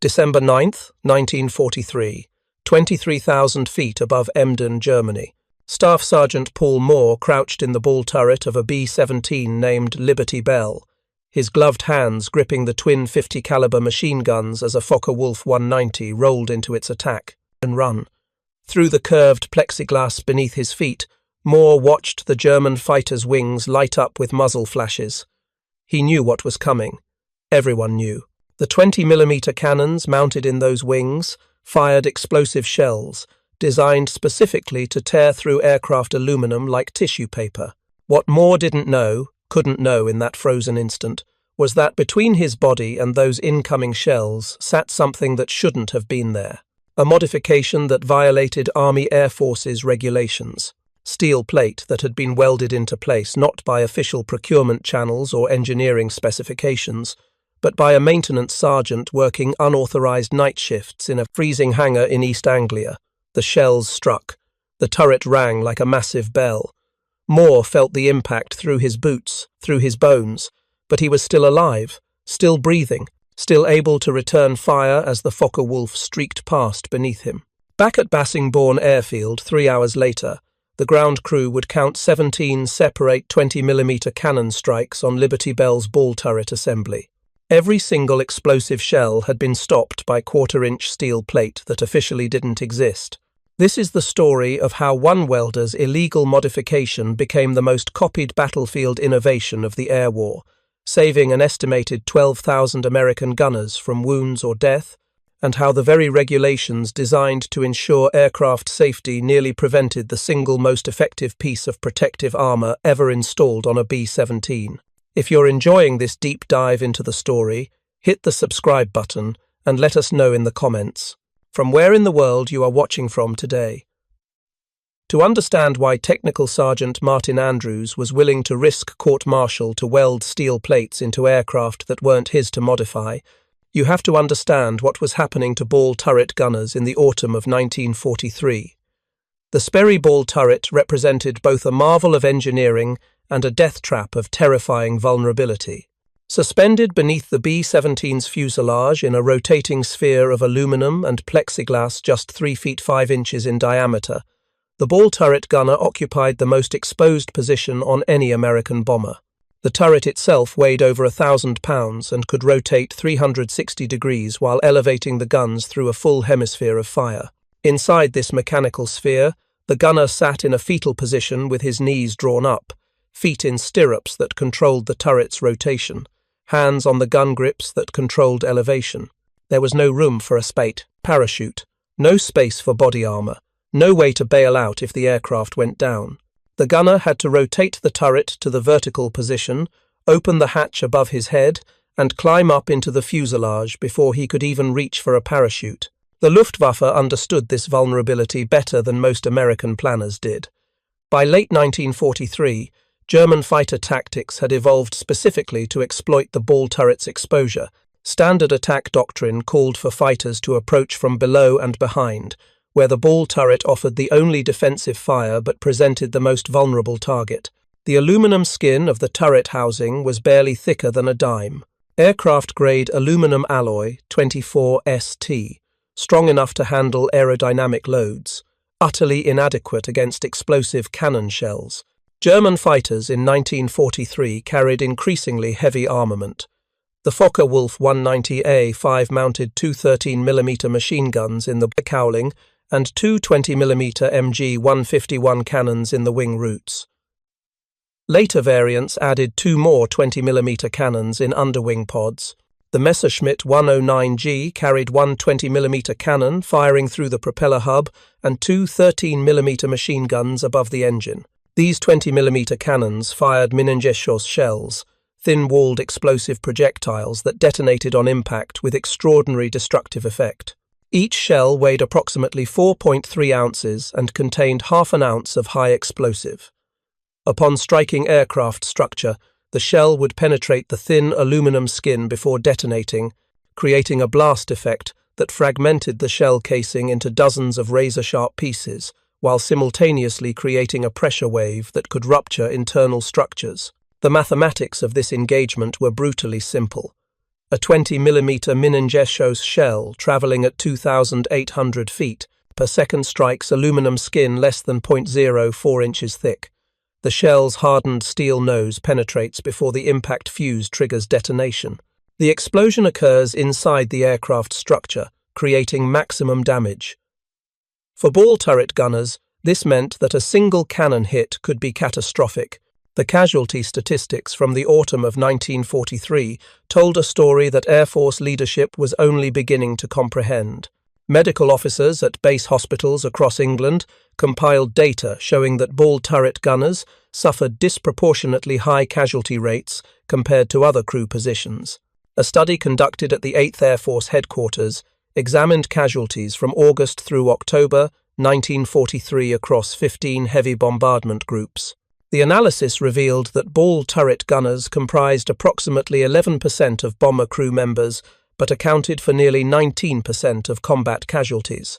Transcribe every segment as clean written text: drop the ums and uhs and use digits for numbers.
December 9th, 1943, 23,000 feet above Emden, Germany. Staff Sergeant Paul Moore crouched in the ball turret of a B-17 named Liberty Belle, his gloved hands gripping the twin 50-caliber machine guns as a Focke-Wulf 190 rolled into its attack and run. Through the curved plexiglass beneath his feet, Moore watched the German fighter's wings light up with muzzle flashes. He knew what was coming. Everyone knew. The 20mm cannons mounted in those wings fired explosive shells, designed specifically to tear through aircraft aluminum like tissue paper. What Moore couldn't know in that frozen instant, was that between his body and those incoming shells sat something that shouldn't have been there. A modification that violated Army Air Force's regulations. Steel plate that had been welded into place not by official procurement channels or engineering specifications, but by a maintenance sergeant working unauthorized night shifts in a freezing hangar in East Anglia. The shells struck. The turret rang like a massive bell. Moore felt the impact through his boots, through his bones, but he was still alive, still breathing, still able to return fire as the Focke-Wulf streaked past beneath him. Back at Bassingbourn Airfield 3 hours later, the ground crew would count 17 separate 20mm cannon strikes on Liberty Belle's ball turret assembly. Every single explosive shell had been stopped by quarter-inch steel plate that officially didn't exist. This is the story of how one welder's illegal modification became the most copied battlefield innovation of the air war, saving an estimated 12,000 American gunners from wounds or death, and how the very regulations designed to ensure aircraft safety nearly prevented the single most effective piece of protective armor ever installed on a B-17. If you're enjoying this deep dive into the story, hit the subscribe button and let us know in the comments from where in the world you are watching from today. To understand why Technical Sergeant Martin Andrews was willing to risk court-martial to weld steel plates into aircraft that weren't his to modify, you have to understand what was happening to ball turret gunners in the autumn of 1943. The Sperry ball turret represented both a marvel of engineering and a death trap of terrifying vulnerability. Suspended beneath the B-17's fuselage in a rotating sphere of aluminum and plexiglass just 3 feet 5 inches in diameter, the ball turret gunner occupied the most exposed position on any American bomber. The turret itself weighed over 1,000 pounds and could rotate 360 degrees while elevating the guns through a full hemisphere of fire. Inside this mechanical sphere, the gunner sat in a fetal position with his knees drawn up, feet in stirrups that controlled the turret's rotation, hands on the gun grips that controlled elevation. There was no room for a parachute, no space for body armor, no way to bail out if the aircraft went down. The gunner had to rotate the turret to the vertical position, open the hatch above his head, and climb up into the fuselage before he could even reach for a parachute. The Luftwaffe understood this vulnerability better than most American planners did. By late 1943, German fighter tactics had evolved specifically to exploit the ball turret's exposure. Standard attack doctrine called for fighters to approach from below and behind, where the ball turret offered the only defensive fire but presented the most vulnerable target. The aluminum skin of the turret housing was barely thicker than a dime. Aircraft-grade aluminum alloy, 24ST, strong enough to handle aerodynamic loads, utterly inadequate against explosive cannon shells. German fighters in 1943 carried increasingly heavy armament. The Focke-Wulf 190A 5-mounted two 13mm machine guns in the cowling and two 20mm MG 151 cannons in the wing roots. Later variants added 2 more 20mm cannons in underwing pods. The Messerschmitt 109G carried one 20mm cannon firing through the propeller hub and two 13mm machine guns above the engine. These 20mm cannons fired Minengeschoss shells, thin-walled explosive projectiles that detonated on impact with extraordinary destructive effect. Each shell weighed approximately 4.3 ounces and contained half an ounce of high explosive. Upon striking aircraft structure, the shell would penetrate the thin aluminum skin before detonating, creating a blast effect that fragmented the shell casing into dozens of razor-sharp pieces, while simultaneously creating a pressure wave that could rupture internal structures. The mathematics of this engagement were brutally simple. a 20mm Menengescho's shell traveling at 2,800 feet per second strikes aluminum skin less than 0.04 inches thick. The shell's hardened steel nose penetrates before the impact fuse triggers detonation. The explosion occurs inside the aircraft structure, creating maximum damage. For ball turret gunners, this meant that a single cannon hit could be catastrophic. The casualty statistics from the autumn of 1943 told a story that Air Force leadership was only beginning to comprehend. Medical officers at base hospitals across England compiled data showing that ball turret gunners suffered disproportionately high casualty rates compared to other crew positions. A study conducted at the 8th Air Force headquarters examined casualties from August through October 1943 across 15 heavy bombardment groups. The analysis revealed that ball turret gunners comprised approximately 11% of bomber crew members, but accounted for nearly 19% of combat casualties.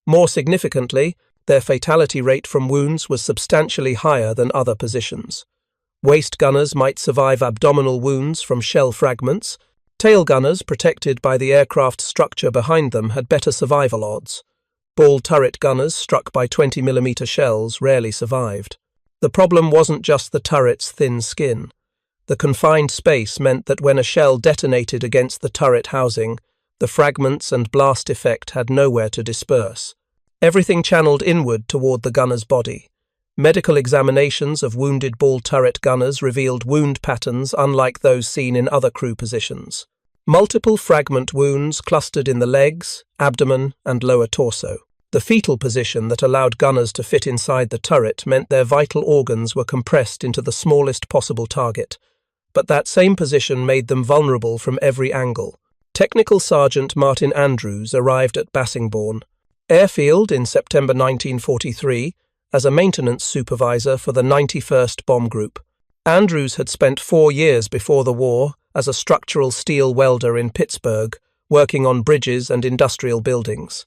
More significantly, their fatality rate from wounds was substantially higher than other positions. Waist gunners might survive abdominal wounds from shell fragments. Tail gunners, protected by the aircraft structure behind them, had better survival odds. Ball turret gunners struck by 20mm shells rarely survived. The problem wasn't just the turret's thin skin. The confined space meant that when a shell detonated against the turret housing, the fragments and blast effect had nowhere to disperse. Everything channeled inward toward the gunner's body. Medical examinations of wounded ball turret gunners revealed wound patterns unlike those seen in other crew positions. Multiple fragment wounds clustered in the legs, abdomen, and lower torso. The fetal position that allowed gunners to fit inside the turret meant their vital organs were compressed into the smallest possible target. But that same position made them vulnerable from every angle. Technical Sergeant Martin Andrews arrived at Bassingbourn Airfield in September 1943 as a maintenance supervisor for the 91st Bomb Group. Andrews had spent 4 years before the war as a structural steel welder in Pittsburgh, working on bridges and industrial buildings.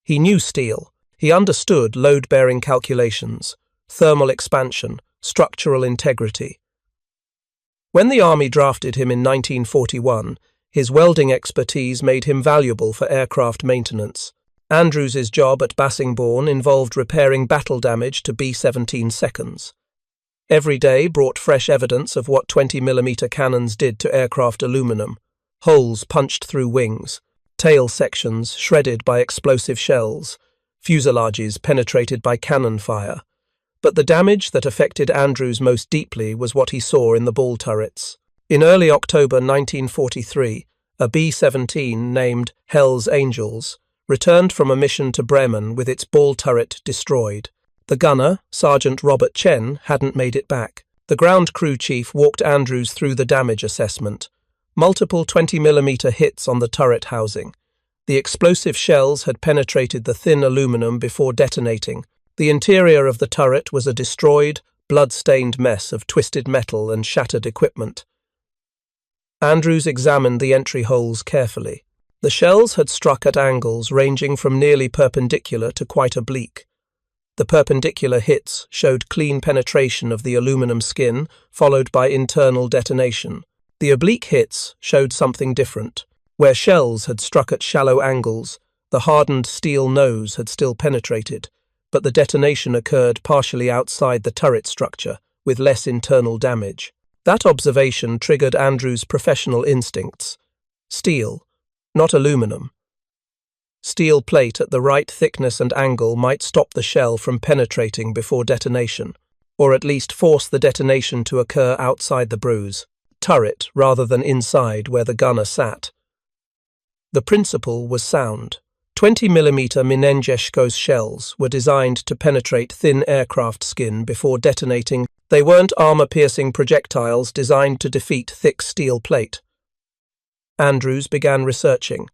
He knew steel. He understood load-bearing calculations, thermal expansion, structural integrity. When the Army drafted him in 1941, his welding expertise made him valuable for aircraft maintenance. Andrews's job at Bassingbourn involved repairing battle damage to B-17 seconds. Every day brought fresh evidence of what 20mm cannons did to aircraft aluminum: holes punched through wings, tail sections shredded by explosive shells, fuselages penetrated by cannon fire. But the damage that affected Andrews most deeply was what he saw in the ball turrets. In early October 1943, a B-17 named Hell's Angels returned from a mission to Bremen with its ball turret destroyed. The gunner, Sergeant Robert Chen, hadn't made it back. The ground crew chief walked Andrews through the damage assessment. Multiple 20mm hits on the turret housing. The explosive shells had penetrated the thin aluminum before detonating. The interior of the turret was a destroyed, blood-stained mess of twisted metal and shattered equipment. Andrews examined the entry holes carefully. The shells had struck at angles ranging from nearly perpendicular to quite oblique. The perpendicular hits showed clean penetration of the aluminum skin, followed by internal detonation. The oblique hits showed something different. Where shells had struck at shallow angles, the hardened steel nose had still penetrated, but the detonation occurred partially outside the turret structure, with less internal damage. That observation triggered Andrews' professional instincts. Steel, not aluminum. Steel plate at the right thickness and angle might stop the shell from penetrating before detonation, or at least force the detonation to occur outside the bruise, turret rather than inside where the gunner sat. The principle was sound. 20mm Menengescho's shells were designed to penetrate thin aircraft skin before detonating. They weren't armor-piercing projectiles designed to defeat thick steel plate. Andrews began researching.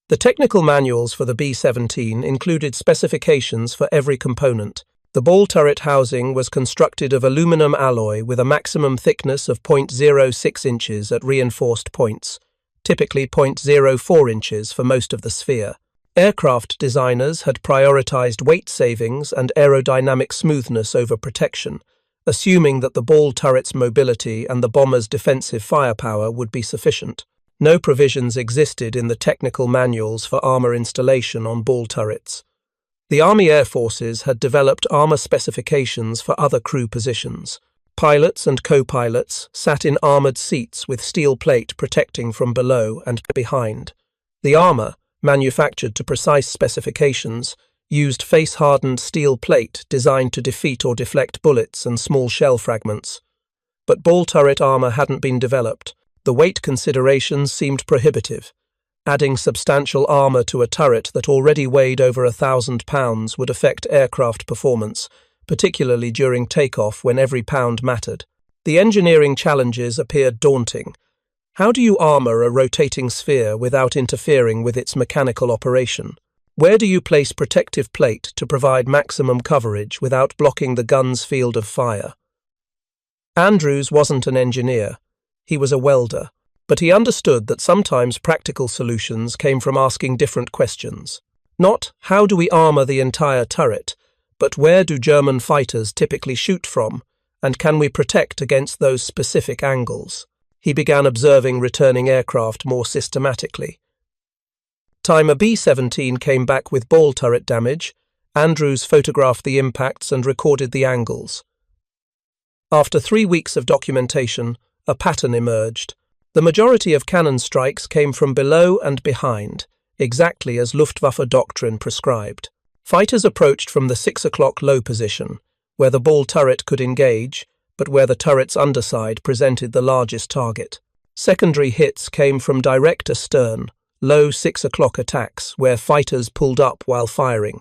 The technical manuals for the B-17 included specifications for every component. The ball turret housing was constructed of aluminum alloy with a maximum thickness of 0.06 inches at reinforced points, typically 0.04 inches for most of the sphere. Aircraft designers had prioritized weight savings and aerodynamic smoothness over protection, assuming that the ball turret's mobility and the bomber's defensive firepower would be sufficient. No provisions existed in the technical manuals for armor installation on ball turrets. The Army Air Forces had developed armor specifications for other crew positions. Pilots and co-pilots sat in armored seats with steel plate protecting from below and behind. The armor, manufactured to precise specifications, used face-hardened steel plate designed to defeat or deflect bullets and small shell fragments. But ball turret armor hadn't been developed. The weight considerations seemed prohibitive. Adding substantial armor to a turret that already weighed over 1,000 pounds would affect aircraft performance, particularly during takeoff when every pound mattered. The engineering challenges appeared daunting. How do you armor a rotating sphere without interfering with its mechanical operation? Where do you place protective plate to provide maximum coverage without blocking the gun's field of fire? Andrews wasn't an engineer. He was a welder. But he understood that sometimes practical solutions came from asking different questions. Not, how do we armor the entire turret, but where do German fighters typically shoot from, and can we protect against those specific angles? He began observing returning aircraft more systematically. Time a B-17 came back with ball turret damage, Andrews photographed the impacts and recorded the angles. After 3 weeks of documentation, a pattern emerged. The majority of cannon strikes came from below and behind, exactly as Luftwaffe doctrine prescribed. Fighters approached from the 6 o'clock low position, where the ball turret could engage, but where the turret's underside presented the largest target. Secondary hits came from direct astern, low 6 o'clock attacks, where fighters pulled up while firing.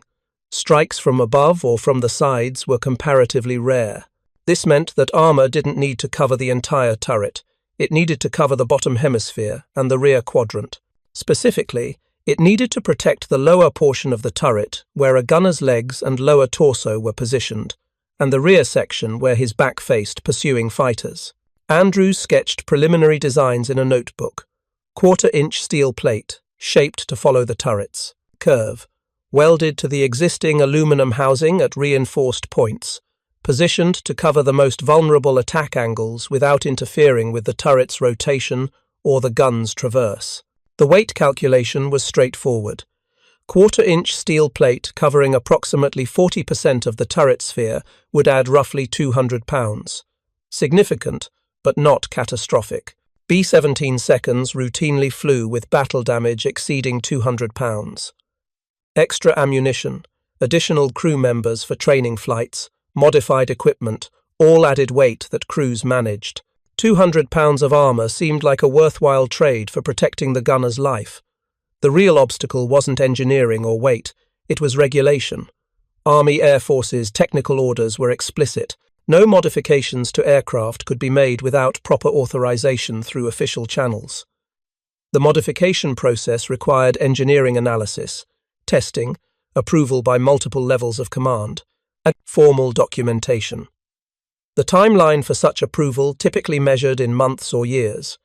Strikes from above or from the sides were comparatively rare. This meant that armor didn't need to cover the entire turret. It needed to cover the bottom hemisphere and the rear quadrant. Specifically, it needed to protect the lower portion of the turret, where a gunner's legs and lower torso were positioned, and the rear section where his back faced pursuing fighters. Andrews sketched preliminary designs in a notebook. 1/4-inch steel plate, shaped to follow the turret's curve, welded to the existing aluminum housing at reinforced points, positioned to cover the most vulnerable attack angles without interfering with the turret's rotation or the gun's traverse. The weight calculation was straightforward. 1/4-inch steel plate covering approximately 40% of the turret sphere would add roughly 200 pounds. Significant, but not catastrophic. B-17 seconds routinely flew with battle damage exceeding 200 pounds. Extra ammunition, additional crew members for training flights, modified equipment, all added weight that crews managed. 200 pounds of armor seemed like a worthwhile trade for protecting the gunner's life. The real obstacle wasn't engineering or weight, it was regulation. Army Air Force's technical orders were explicit. No modifications to aircraft could be made without proper authorization through official channels. The modification process required engineering analysis, testing, approval by multiple levels of command, and formal documentation. The timeline for such approval typically measured in months or years.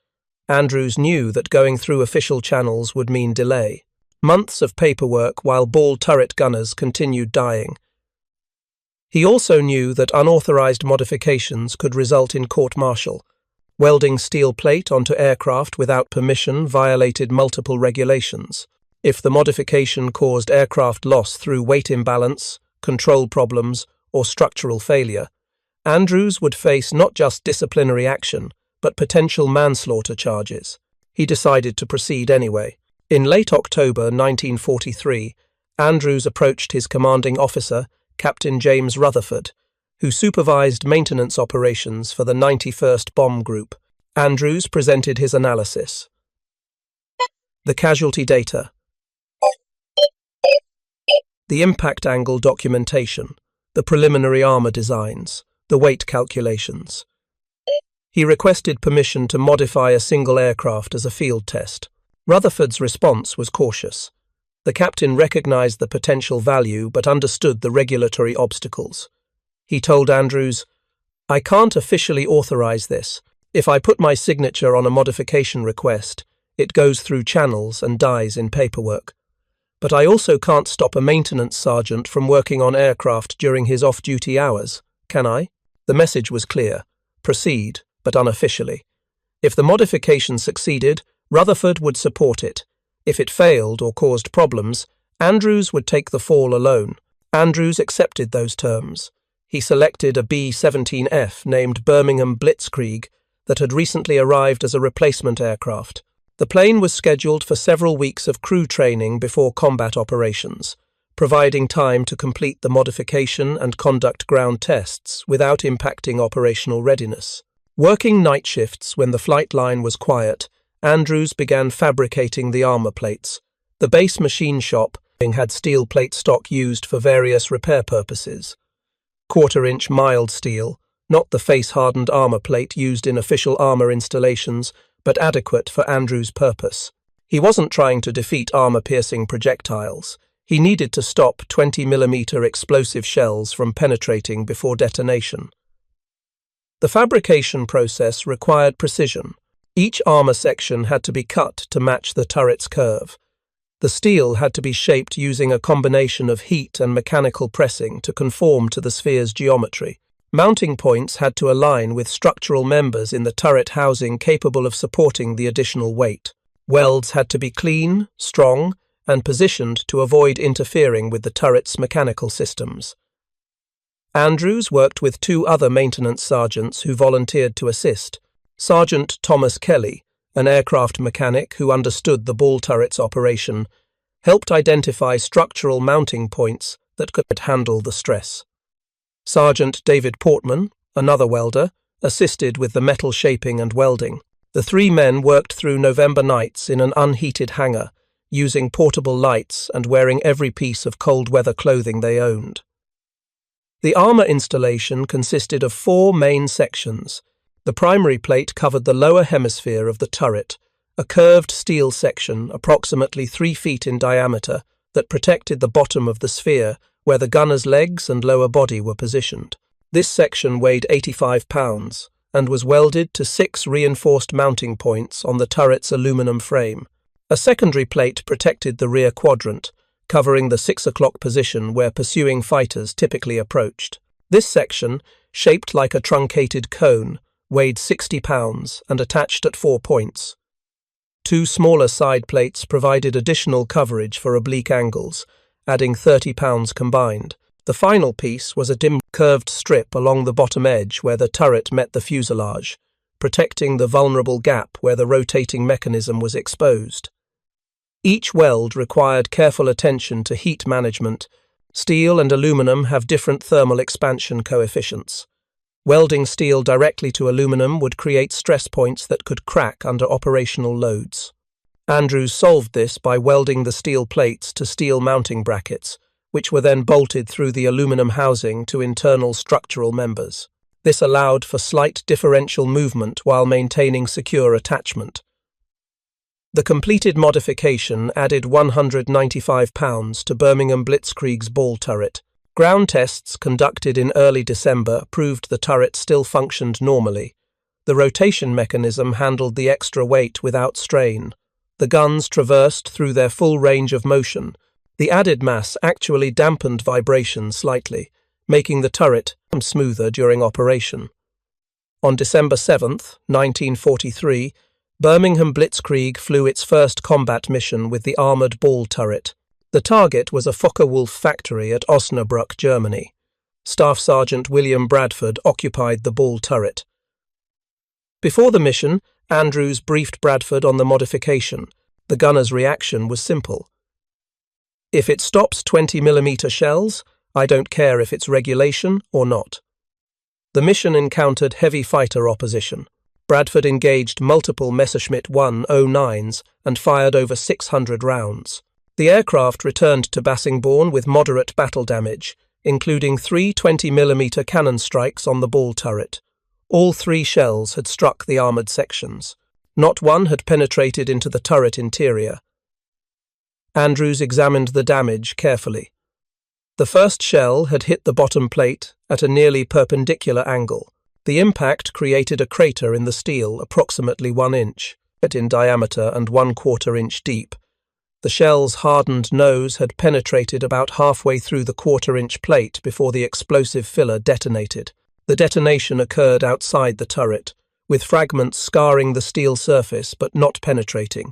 Andrews knew that going through official channels would mean delay. Months of paperwork while ball turret gunners continued dying. He also knew that unauthorized modifications could result in court-martial. Welding steel plate onto aircraft without permission violated multiple regulations. If the modification caused aircraft loss through weight imbalance, control problems, or structural failure, Andrews would face not just disciplinary action, but potential manslaughter charges. He decided to proceed anyway. In late October 1943, Andrews approached his commanding officer, Captain James Rutherford, who supervised maintenance operations for the 91st Bomb Group. Andrews presented his analysis. The casualty data. The impact angle documentation, the preliminary armor designs, the weight calculations. He requested permission to modify a single aircraft as a field test. Rutherford's response was cautious. The captain recognized the potential value but understood the regulatory obstacles. He told Andrews, "I can't officially authorize this. If I put my signature on a modification request, it goes through channels and dies in paperwork. But I also can't stop a maintenance sergeant from working on aircraft during his off-duty hours, can I?" The message was clear: proceed, but unofficially. If the modification succeeded, Rutherford would support it. If it failed or caused problems, Andrews would take the fall alone. Andrews accepted those terms. He selected a B-17F named Birmingham Blitzkrieg that had recently arrived as a replacement aircraft. The plane was scheduled for several weeks of crew training before combat operations, providing time to complete the modification and conduct ground tests without impacting operational readiness. Working night shifts when the flight line was quiet, Andrews began fabricating the armor plates. The base machine shop had steel plate stock used for various repair purposes. Quarter-inch mild steel, not the face-hardened armor plate used in official armor installations, but adequate for Andrews' purpose. He wasn't trying to defeat armor-piercing projectiles. He needed to stop 20mm explosive shells from penetrating before detonation. The fabrication process required precision. Each armor section had to be cut to match the turret's curve. The steel had to be shaped using a combination of heat and mechanical pressing to conform to the sphere's geometry. Mounting points had to align with structural members in the turret housing capable of supporting the additional weight. Welds had to be clean, strong, and positioned to avoid interfering with the turret's mechanical systems. Andrews worked with two other maintenance sergeants who volunteered to assist. Sergeant Thomas Kelly, an aircraft mechanic who understood the ball turret's operation, helped identify structural mounting points that could handle the stress. Sergeant David Portman, another welder, assisted with the metal shaping and welding. The three men worked through November nights in an unheated hangar, using portable lights and wearing every piece of cold-weather clothing they owned. The armor installation consisted of four main sections. The primary plate covered the lower hemisphere of the turret, a curved steel section approximately 3 feet in diameter that protected the bottom of the sphere where the gunner's legs and lower body were positioned. This section weighed 85 pounds and was welded to 6 reinforced mounting points on the turret's aluminum frame. A secondary plate protected the rear quadrant, covering the 6 o'clock position where pursuing fighters typically approached. This section, shaped like a truncated cone, weighed 60 pounds and attached at 4 points. 2 smaller side plates provided additional coverage for oblique angles, adding 30 pounds combined. The final piece was a dim curved strip along the bottom edge where the turret met the fuselage, protecting the vulnerable gap where the rotating mechanism was exposed. Each weld required careful attention to heat management. Steel and aluminum have different thermal expansion coefficients. Welding steel directly to aluminum would create stress points that could crack under operational loads. Andrews solved this by welding the steel plates to steel mounting brackets, which were then bolted through the aluminum housing to internal structural members. This allowed for slight differential movement while maintaining secure attachment. The completed modification added 195 pounds to Birmingham Blitzkrieg's ball turret. Ground tests conducted in early December proved the turret still functioned normally. The rotation mechanism handled the extra weight without strain. The guns traversed through their full range of motion. The added mass actually dampened vibration slightly, making the turret smoother during operation. On December 7, 1943, Birmingham Blitzkrieg flew its first combat mission with the armoured ball turret. The target was a Focke-Wulf factory at Osnabrück, Germany. Staff Sergeant William Bradford occupied the ball turret. Before the mission, Andrews briefed Bradford on the modification. The gunner's reaction was simple. "If it stops 20mm shells, I don't care if it's regulation or not." The mission encountered heavy fighter opposition. Bradford engaged multiple Messerschmitt 109s and fired over 600 rounds. The aircraft returned to Bassingbourn with moderate battle damage, including 3 20mm cannon strikes on the ball turret. All 3 shells had struck the armoured sections. Not one had penetrated into the turret interior. Andrews examined the damage carefully. The first shell had hit the bottom plate at a nearly perpendicular angle. The impact created a crater in the steel approximately 1 inch in diameter and 1/4 inch deep. The shell's hardened nose had penetrated about halfway through the 1/4 inch plate before the explosive filler detonated. The detonation occurred outside the turret, with fragments scarring the steel surface but not penetrating.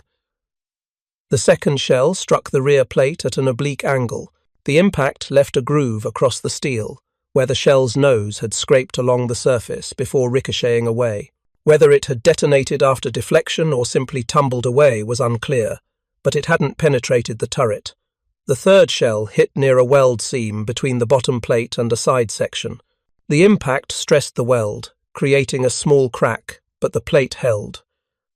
The second shell struck the rear plate at an oblique angle. The impact left a groove across the steel, where the shell's nose had scraped along the surface before ricocheting away. Whether it had detonated after deflection or simply tumbled away was unclear, but it hadn't penetrated the turret. The third shell hit near a weld seam between the bottom plate and a side section. The impact stressed the weld, creating a small crack, but the plate held.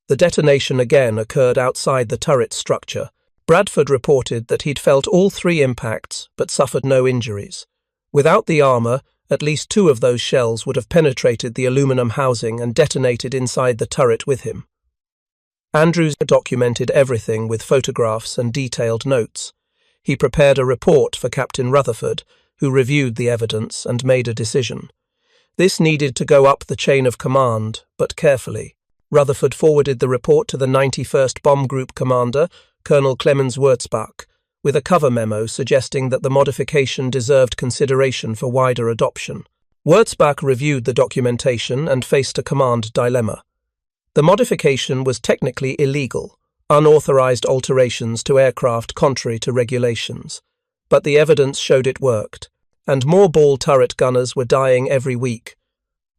The detonation again occurred outside the turret structure. Bradford reported that he'd felt all 3 impacts but suffered no injuries. Without the armor, at least 2 of those shells would have penetrated the aluminum housing and detonated inside the turret with him. Andrews documented everything with photographs and detailed notes. He prepared a report for Captain Rutherford, who reviewed the evidence and made a decision. This needed to go up the chain of command, but carefully. Rutherford forwarded the report to the 91st Bomb Group commander, Colonel Clemens Wurzbach, with a cover memo suggesting that the modification deserved consideration for wider adoption. Wurzbach reviewed the documentation and faced a command dilemma. The modification was technically illegal, unauthorized alterations to aircraft contrary to regulations, but the evidence showed it worked, and more ball turret gunners were dying every week.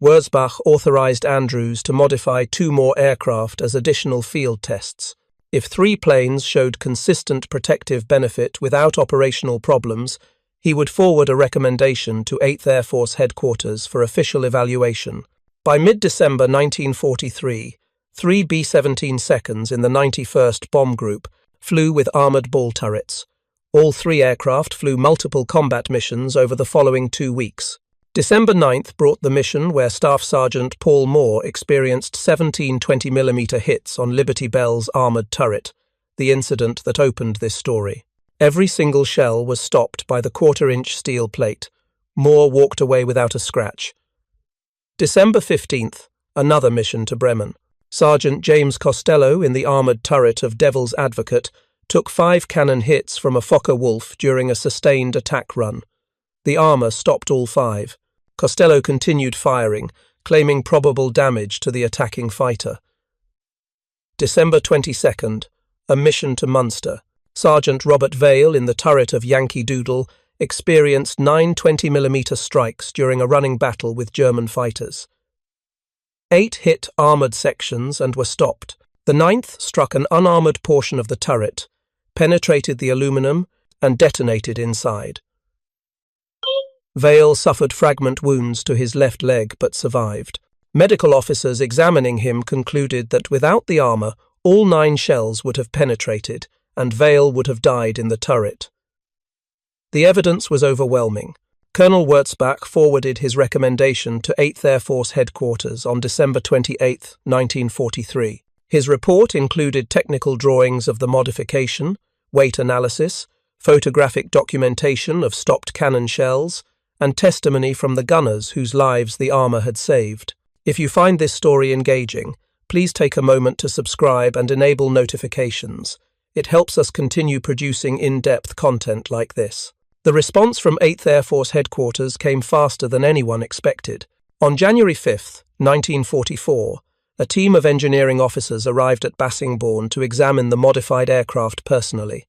Wurzbach authorized Andrews to modify 2 more aircraft as additional field tests. If 3 planes showed consistent protective benefit without operational problems, he would forward a recommendation to 8th Air Force Headquarters for official evaluation. By mid-December 1943, 3 B-17 seconds in the 91st Bomb Group flew with armored ball turrets. All 3 aircraft flew multiple combat missions over the following 2 weeks. December 9th brought the mission where Staff Sergeant Paul Moore experienced 17 20mm hits on Liberty Belle's armoured turret, the incident that opened this story. Every single shell was stopped by the 1/4-inch steel plate. Moore walked away without a scratch. December 15th, another mission to Bremen. Sergeant James Costello in the armoured turret of Devil's Advocate took 5 cannon hits from a Fokker-Wulf during a sustained attack run. The armour stopped all 5. Costello continued firing, claiming probable damage to the attacking fighter. December 22nd, a mission to Munster. Sergeant Robert Vale in the turret of Yankee Doodle experienced 9 20mm strikes during a running battle with German fighters. 8 hit armoured sections and were stopped. The 9th struck an unarmoured portion of the turret, penetrated the aluminum, and detonated inside. Vale suffered fragment wounds to his left leg but survived. Medical officers examining him concluded that without the armour, all 9 shells would have penetrated, and Vale would have died in the turret. The evidence was overwhelming. Colonel Wurzbach forwarded his recommendation to 8th Air Force Headquarters on December 28, 1943. His report included technical drawings of the modification, weight analysis, photographic documentation of stopped cannon shells, and testimony from the gunners whose lives the armour had saved. If you find this story engaging, please take a moment to subscribe and enable notifications. It helps us continue producing in-depth content like this. The response from 8th Air Force Headquarters came faster than anyone expected. On January 5, 1944, a team of engineering officers arrived at Bassingbourn to examine the modified aircraft personally.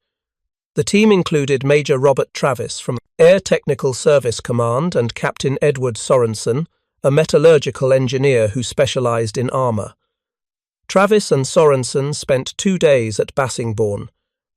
The team included Major Robert Travis from Air Technical Service Command and Captain Edward Sorensen, a metallurgical engineer who specialized in armor. Travis and Sorensen spent 2 days at Bassingbourn.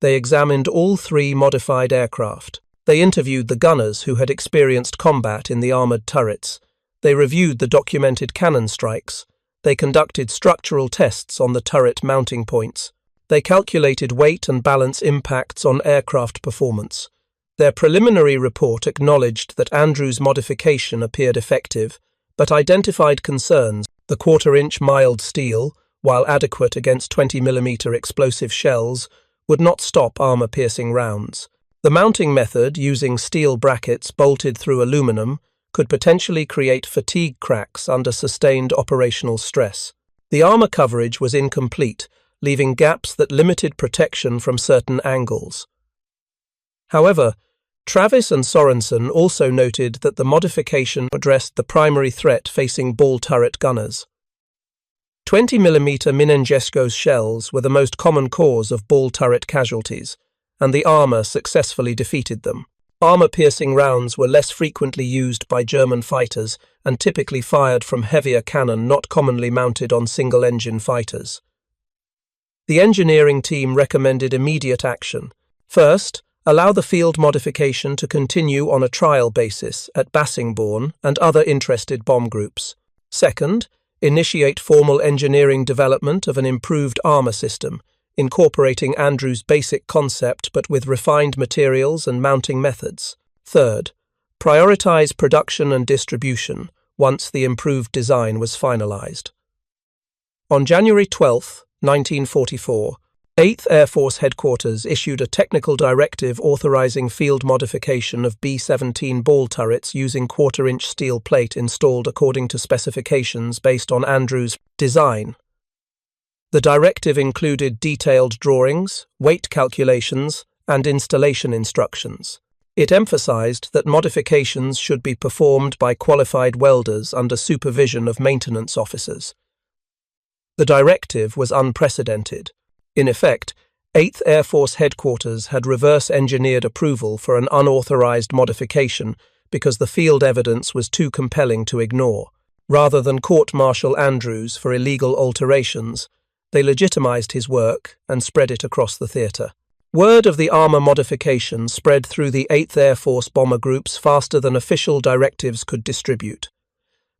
They examined all 3 modified aircraft. They interviewed the gunners who had experienced combat in the armored turrets. They reviewed the documented cannon strikes. They conducted structural tests on the turret mounting points. They calculated weight and balance impacts on aircraft performance. Their preliminary report acknowledged that Andrews' modification appeared effective, but identified concerns. The 1/4-inch mild steel, while adequate against 20mm explosive shells, would not stop armor-piercing rounds. The mounting method, using steel brackets bolted through aluminum, could potentially create fatigue cracks under sustained operational stress. The armor coverage was incomplete, leaving gaps that limited protection from certain angles. However, Travis and Sorensen also noted that the modification addressed the primary threat facing ball turret gunners. 20mm Minengesco's shells were the most common cause of ball turret casualties, and the armor successfully defeated them. Armor-piercing rounds were less frequently used by German fighters and typically fired from heavier cannon not commonly mounted on single-engine fighters. The engineering team recommended immediate action. First, allow the field modification to continue on a trial basis at Bassingbourn and other interested bomb groups. Second, initiate formal engineering development of an improved armor system, incorporating Andrews' basic concept but with refined materials and mounting methods. Third, prioritize production and distribution once the improved design was finalized. On January 12, 1944, 8th Air Force Headquarters issued a technical directive authorizing field modification of B-17 ball turrets using quarter-inch steel plate installed according to specifications based on Andrews' design. The directive included detailed drawings, weight calculations, and installation instructions. It emphasized that modifications should be performed by qualified welders under supervision of maintenance officers. The directive was unprecedented. In effect, 8th Air Force Headquarters had reverse-engineered approval for an unauthorized modification because the field evidence was too compelling to ignore. Rather than court-martial Andrews for illegal alterations, they legitimized his work and spread it across the theater. Word of the armor modification spread through the 8th Air Force bomber groups faster than official directives could distribute.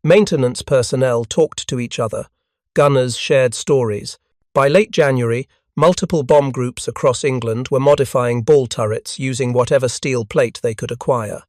Maintenance personnel talked to each other. Gunners shared stories. By late January, multiple bomb groups across England were modifying ball turrets using whatever steel plate they could acquire.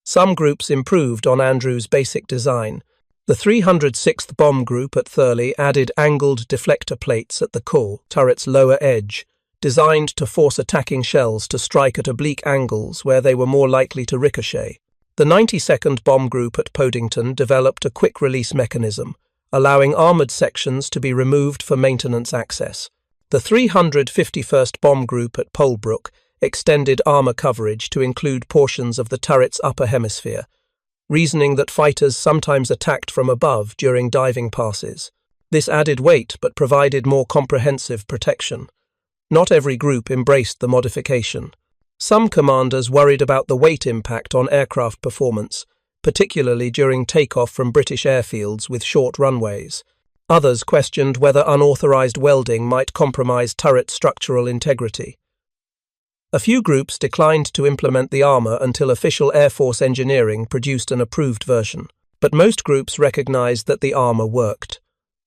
Some groups improved on Andrews' basic design. The 306th Bomb Group at Thurley added angled deflector plates at the core turret's lower edge, designed to force attacking shells to strike at oblique angles where they were more likely to ricochet. The 92nd Bomb Group at Podington developed a quick-release mechanism, allowing armoured sections to be removed for maintenance access. The 351st Bomb Group at Polebrook extended armour coverage to include portions of the turret's upper hemisphere, reasoning that fighters sometimes attacked from above during diving passes. This added weight but provided more comprehensive protection. Not every group embraced the modification. Some commanders worried about the weight impact on aircraft performance, particularly during takeoff from British airfields with short runways. Others questioned whether unauthorized welding might compromise turret structural integrity. A few groups declined to implement the armor until official Air Force engineering produced an approved version, but most groups recognized that the armor worked.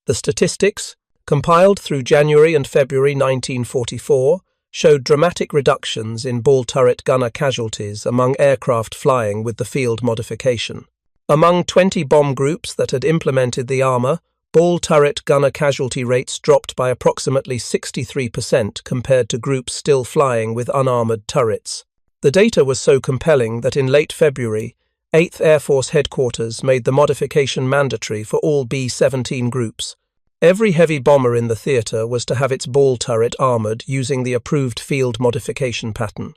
The statistics, compiled through January and February 1944, showed dramatic reductions in ball turret gunner casualties among aircraft flying with the field modification. Among 20 bomb groups that had implemented the armor, ball turret gunner casualty rates dropped by approximately 63% compared to groups still flying with unarmored turrets. The data was so compelling that in late February, 8th Air Force Headquarters made the modification mandatory for all B-17 groups. Every heavy bomber in the theater was to have its ball turret armored using the approved field modification pattern.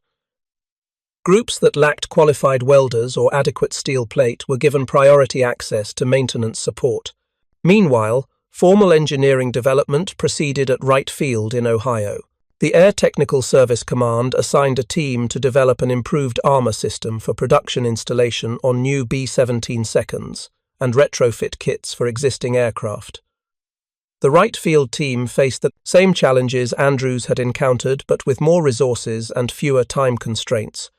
Groups that lacked qualified welders or adequate steel plate were given priority access to maintenance support. Meanwhile, formal engineering development proceeded at Wright Field in Ohio. The Air Technical Service Command assigned a team to develop an improved armor system for production installation on new B-17 seconds and retrofit kits for existing aircraft. The Wright Field team faced the same challenges Andrews had encountered, but with more resources and fewer time constraints.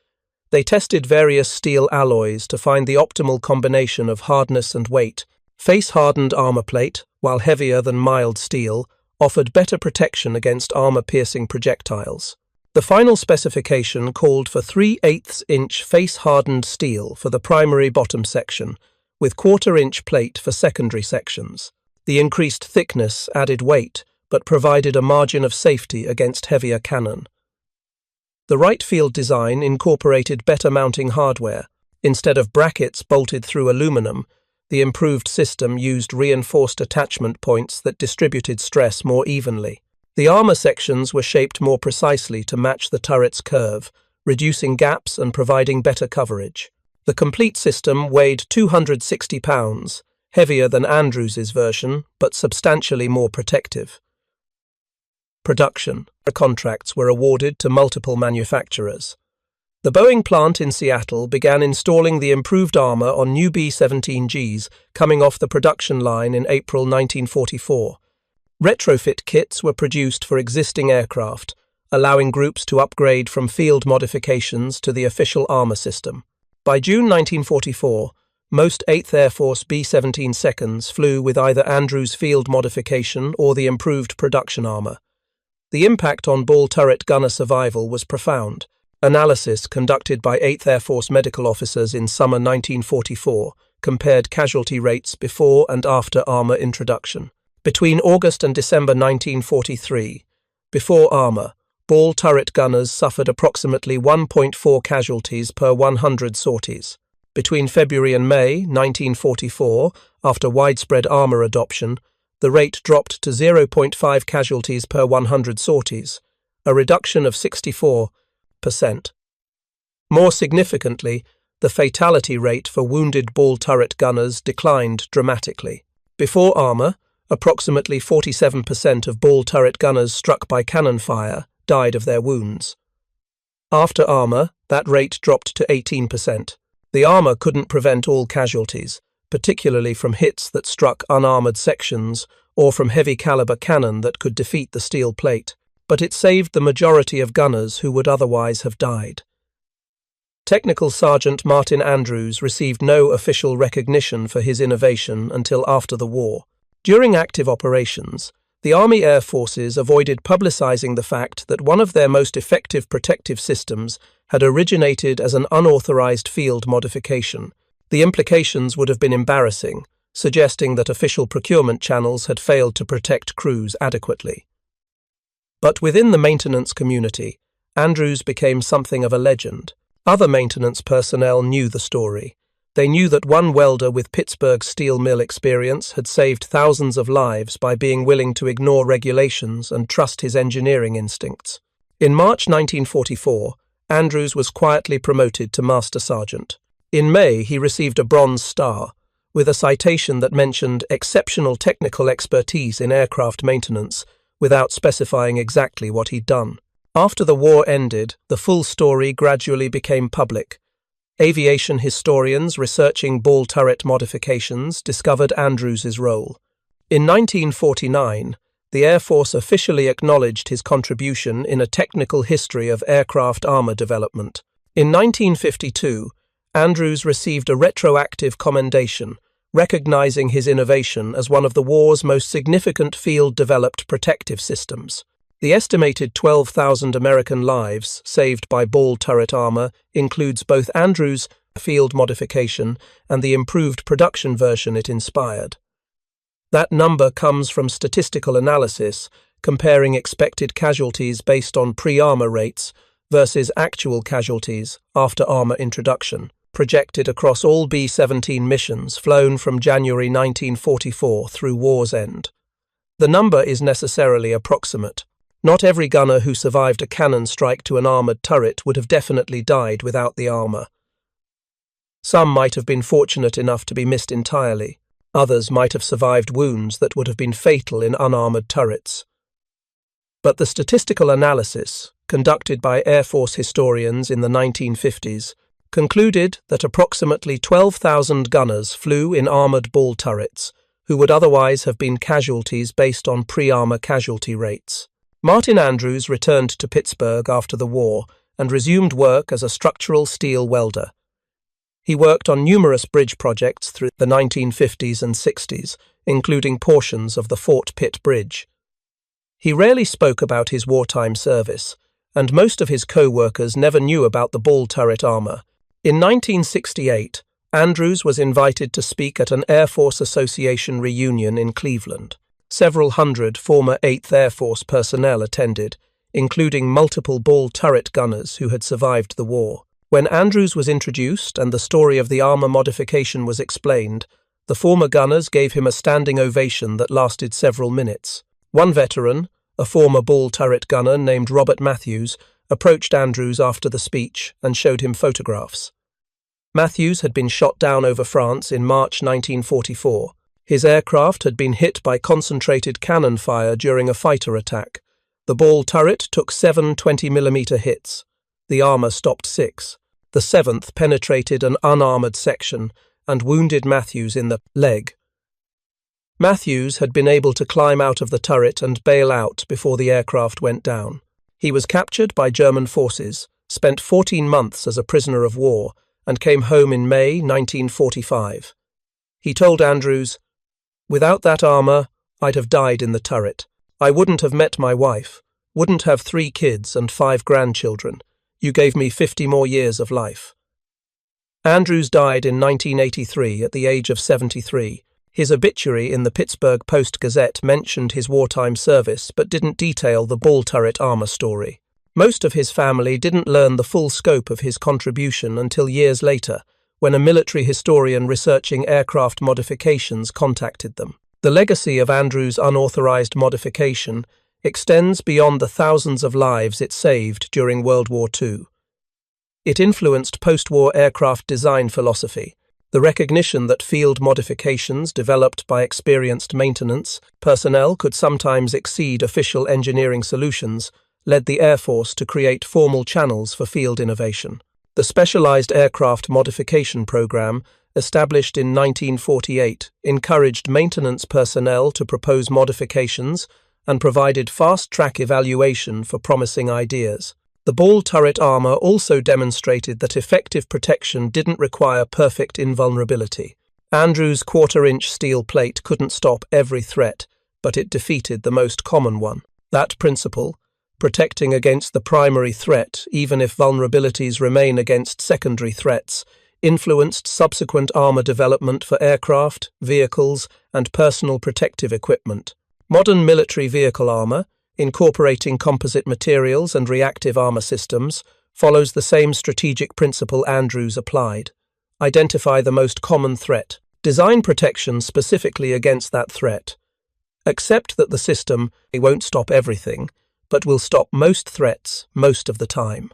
They tested various steel alloys to find the optimal combination of hardness and weight. Face-hardened armor plate, while heavier than mild steel, offered better protection against armor-piercing projectiles. The final specification called for 3/8-inch face-hardened steel for the primary bottom section, with quarter-inch plate for secondary sections. The increased thickness added weight, but provided a margin of safety against heavier cannon. The Wright Field design incorporated better mounting hardware. Instead of brackets bolted through aluminum, the improved system used reinforced attachment points that distributed stress more evenly. The armor sections were shaped more precisely to match the turret's curve, reducing gaps and providing better coverage. The complete system weighed 260 pounds, heavier than Andrews's version, but substantially more protective. Production. The contracts were awarded to multiple manufacturers. The Boeing plant in Seattle began installing the improved armor on new B-17Gs coming off the production line in April 1944. Retrofit kits were produced for existing aircraft, allowing groups to upgrade from field modifications to the official armor system. By June 1944, most 8th Air Force B-17 seconds flew with either Andrews field modification or the improved production armor. The impact on ball turret gunner survival was profound. Analysis conducted by 8th Air Force medical officers in summer 1944 compared casualty rates before and after armor introduction. Between August and December 1943, before armor, ball turret gunners suffered approximately 1.4 casualties per 100 sorties. Between February and May 1944, after widespread armor adoption, the rate dropped to 0.5 casualties per 100 sorties, a reduction of 64%. More significantly, the fatality rate for wounded ball turret gunners declined dramatically. Before armor, approximately 47% of ball turret gunners struck by cannon fire died of their wounds. After armor, that rate dropped to 18%. The armor couldn't prevent all casualties, particularly from hits that struck unarmored sections or from heavy-caliber cannon that could defeat the steel plate, but it saved the majority of gunners who would otherwise have died. Technical Sergeant Martin Andrews received no official recognition for his innovation until after the war. During active operations, the Army Air Forces avoided publicizing the fact that one of their most effective protective systems had originated as an unauthorized field modification. The implications would have been embarrassing, suggesting that official procurement channels had failed to protect crews adequately. But within the maintenance community, Andrews became something of a legend. Other maintenance personnel knew the story. They knew that one welder with Pittsburgh steel mill experience had saved thousands of lives by being willing to ignore regulations and trust his engineering instincts. In March 1944, Andrews was quietly promoted to Master Sergeant. In May, he received a Bronze Star, with a citation that mentioned exceptional technical expertise in aircraft maintenance, without specifying exactly what he'd done. After the war ended, the full story gradually became public. Aviation historians researching ball turret modifications discovered Andrews's role. In 1949, the Air Force officially acknowledged his contribution in a technical history of aircraft armor development. In 1952, Andrews received a retroactive commendation, recognizing his innovation as one of the war's most significant field-developed protective systems. The estimated 12,000 American lives saved by ball turret armor includes both Andrews' field modification and the improved production version it inspired. That number comes from statistical analysis, comparing expected casualties based on pre-armor rates versus actual casualties after armor introduction, projected across all B-17 missions flown from January 1944 through war's end. The number is necessarily approximate. Not every gunner who survived a cannon strike to an armored turret would have definitely died without the armor. Some might have been fortunate enough to be missed entirely. Others might have survived wounds that would have been fatal in unarmored turrets. But the statistical analysis, conducted by Air Force historians in the 1950s, concluded that approximately 12,000 gunners flew in armored ball turrets, who would otherwise have been casualties based on pre-armor casualty rates. Martin Andrews returned to Pittsburgh after the war and resumed work as a structural steel welder. He worked on numerous bridge projects through the 1950s and 60s, including portions of the Fort Pitt Bridge. He rarely spoke about his wartime service, and most of his co-workers never knew about the ball turret armor. In 1968, Andrews was invited to speak at an Air Force Association reunion in Cleveland. Several hundred former 8th Air Force personnel attended, including multiple ball turret gunners who had survived the war. When Andrews was introduced and the story of the armor modification was explained, the former gunners gave him a standing ovation that lasted several minutes. One veteran, a former ball turret gunner named Robert Matthews, approached Andrews after the speech and showed him photographs. Matthews had been shot down over France in March 1944. His aircraft had been hit by concentrated cannon fire during a fighter attack. The ball turret took 7 20mm hits. The armour stopped 6. The 7th penetrated an unarmoured section and wounded Matthews in the leg. Matthews had been able to climb out of the turret and bail out before the aircraft went down. He was captured by German forces, spent 14 months as a prisoner of war, and came home in May 1945. He told Andrews, "Without that armour, I'd have died in the turret. I wouldn't have met my wife, wouldn't have 3 kids and 5 grandchildren. You gave me 50 more years of life." Andrews died in 1983 at the age of 73. His obituary in the Pittsburgh Post-Gazette mentioned his wartime service but didn't detail the ball turret armour story. Most of his family didn't learn the full scope of his contribution until years later, when a military historian researching aircraft modifications contacted them. The legacy of Andrews' unauthorized modification extends beyond the thousands of lives it saved during World War II. It influenced post-war aircraft design philosophy. The recognition that field modifications developed by experienced maintenance personnel could sometimes exceed official engineering solutions led the Air Force to create formal channels for field innovation. The Specialized Aircraft Modification Program, established in 1948, encouraged maintenance personnel to propose modifications and provided fast-track evaluation for promising ideas. The ball turret armour also demonstrated that effective protection didn't require perfect invulnerability. Andrews' quarter-inch steel plate couldn't stop every threat, but it defeated the most common one. That principle, protecting against the primary threat even if vulnerabilities remain against secondary threats, influenced subsequent armour development for aircraft, vehicles, and personal protective equipment. Modern military vehicle armour, incorporating composite materials and reactive armour systems, follows the same strategic principle Andrews applied. Identify the most common threat. Design protection specifically against that threat. Accept that the system won't stop everything, but will stop most threats most of the time.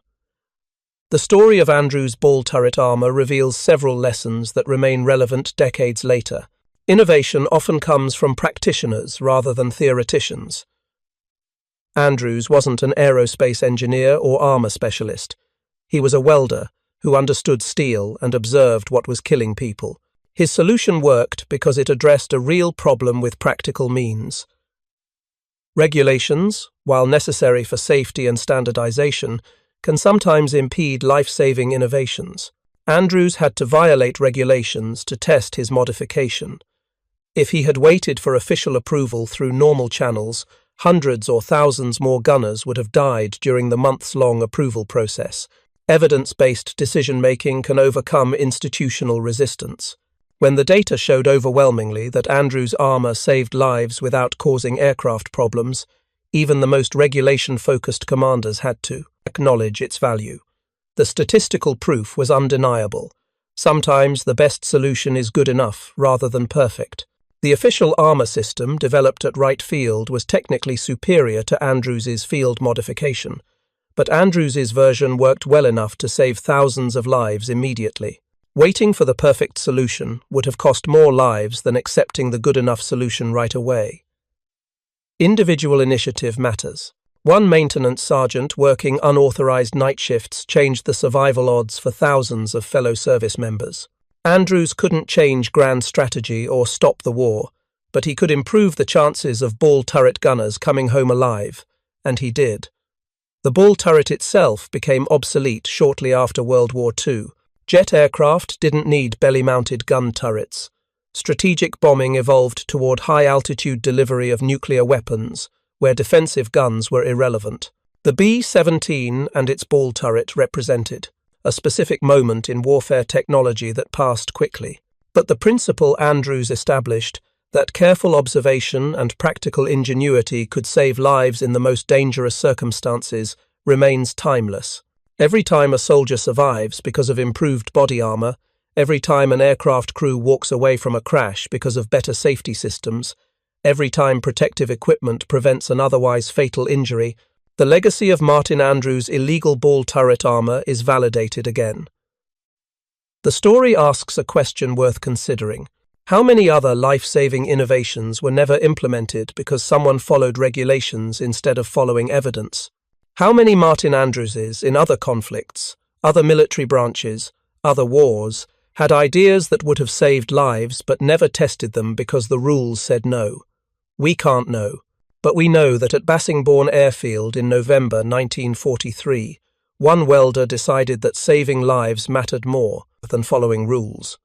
The story of Andrews' ball turret armour reveals several lessons that remain relevant decades later. Innovation often comes from practitioners rather than theoreticians. Andrews wasn't an aerospace engineer or armour specialist. He was a welder who understood steel and observed what was killing people. His solution worked because it addressed a real problem with practical means. Regulations, while necessary for safety and standardization, can sometimes impede life-saving innovations. Andrews had to violate regulations to test his modification. If he had waited for official approval through normal channels, hundreds or thousands more gunners would have died during the months-long approval process. Evidence-based decision-making can overcome institutional resistance. When the data showed overwhelmingly that Andrews' armour saved lives without causing aircraft problems, even the most regulation-focused commanders had to acknowledge its value. The statistical proof was undeniable. Sometimes the best solution is good enough rather than perfect. The official armour system developed at Wright Field was technically superior to Andrews' field modification, but Andrews' version worked well enough to save thousands of lives immediately. Waiting for the perfect solution would have cost more lives than accepting the good enough solution right away. Individual initiative matters. One maintenance sergeant working unauthorized night shifts changed the survival odds for thousands of fellow service members. Andrews couldn't change grand strategy or stop the war, but he could improve the chances of ball turret gunners coming home alive, and he did. The ball turret itself became obsolete shortly after World War II. Jet aircraft didn't need belly-mounted gun turrets. Strategic bombing evolved toward high-altitude delivery of nuclear weapons, where defensive guns were irrelevant. The B-17 and its ball turret represented a specific moment in warfare technology that passed quickly. But the principle Andrews established, that careful observation and practical ingenuity could save lives in the most dangerous circumstances, remains timeless. Every time a soldier survives because of improved body armor, every time an aircraft crew walks away from a crash because of better safety systems, every time protective equipment prevents an otherwise fatal injury, The legacy of Martin Andrews' illegal ball turret armor is validated again. The story asks a question worth considering. How many other life-saving innovations were never implemented because someone followed regulations instead of following evidence? How many Martin Andrewses in other conflicts, other military branches, other wars, had ideas that would have saved lives but never tested them because the rules said no? We can't know, but we know that at Bassingbourn Airfield in November 1943, one welder decided that saving lives mattered more than following rules.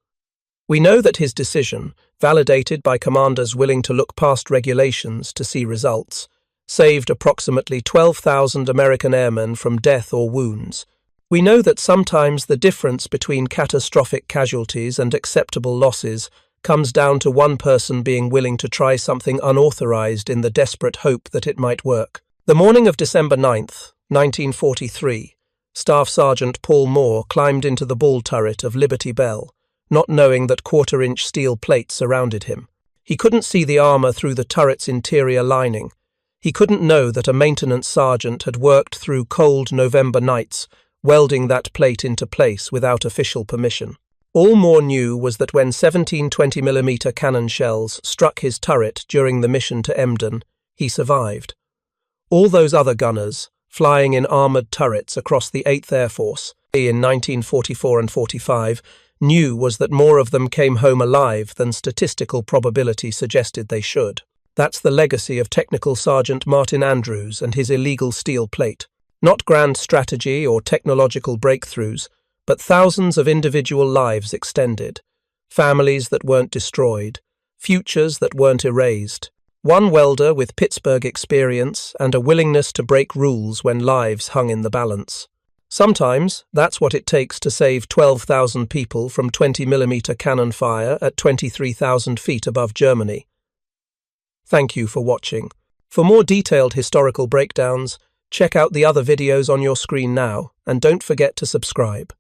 We know that his decision, validated by commanders willing to look past regulations to see results, saved approximately 12,000 American airmen from death or wounds. We know that sometimes the difference between catastrophic casualties and acceptable losses comes down to one person being willing to try something unauthorized in the desperate hope that it might work. The morning of December 9th, 1943, Staff Sergeant Paul Moore climbed into the ball turret of Liberty Belle, not knowing that quarter-inch steel plates surrounded him. He couldn't see the armor through the turret's interior lining. He couldn't know that a maintenance sergeant had worked through cold November nights, welding that plate into place without official permission. All Moore knew was that when 17 20mm cannon shells struck his turret during the mission to Emden, he survived. All those other gunners, flying in armoured turrets across the 8th Air Force in 1944 and 45, knew was that more of them came home alive than statistical probability suggested they should. That's the legacy of Technical Sergeant Martin Andrews and his illegal steel plate. Not grand strategy or technological breakthroughs, but thousands of individual lives extended, families that weren't destroyed, futures that weren't erased. One welder with Pittsburgh experience and a willingness to break rules when lives hung in the balance. Sometimes that's what it takes to save 12,000 people from 20mm cannon fire at 23,000 feet above Germany. Thank you for watching. For more detailed historical breakdowns, check out the other videos on your screen now, and don't forget to subscribe.